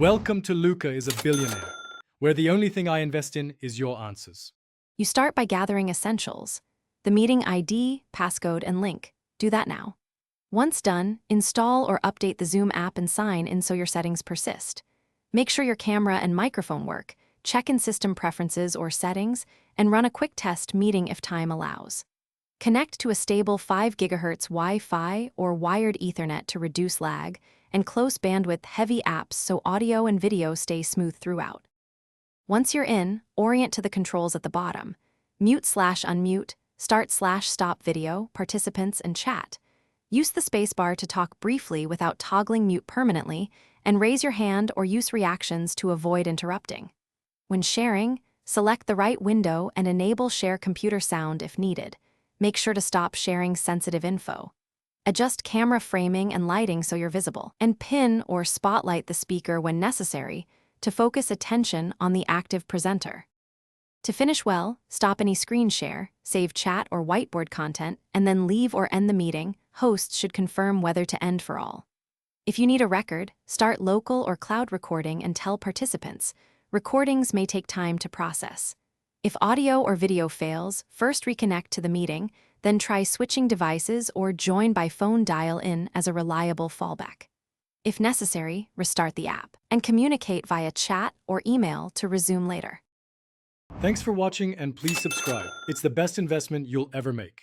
Welcome to Luca is a Billionaire, where the only thing I invest in is your answers. You start by gathering essentials: the meeting ID, passcode, and link. Do that now. Once done, install or update the Zoom app and sign in so your settings persist. Make sure your camera and microphone work, check in system preferences or settings, and run a quick test meeting if time allows. Connect to a stable 5 GHz Wi-Fi or wired Ethernet to reduce lag, and close bandwidth heavy apps so audio and video stay smooth throughout. Once you're in, orient to the controls at the bottom. Mute/unmute, start/stop video, participants, and chat. Use the spacebar to talk briefly without toggling mute permanently, and raise your hand or use reactions to avoid interrupting. When sharing, select the right window and enable share computer sound if needed. Make sure to stop sharing sensitive info. Adjust camera framing and lighting so you're visible, and pin or spotlight the speaker when necessary to focus attention on the active presenter. To finish well, stop any screen share, save chat or whiteboard content, and then leave or end the meeting. Hosts should confirm whether to end for all. If you need a record, start local or cloud recording and tell participants. Recordings may take time to process. If audio or video fails, first reconnect to the meeting, then try switching devices or join by phone dial-in as a reliable fallback. If necessary, restart the app and communicate via chat or email to resume later. Thanks for watching and please subscribe. It's the best investment you'll ever make.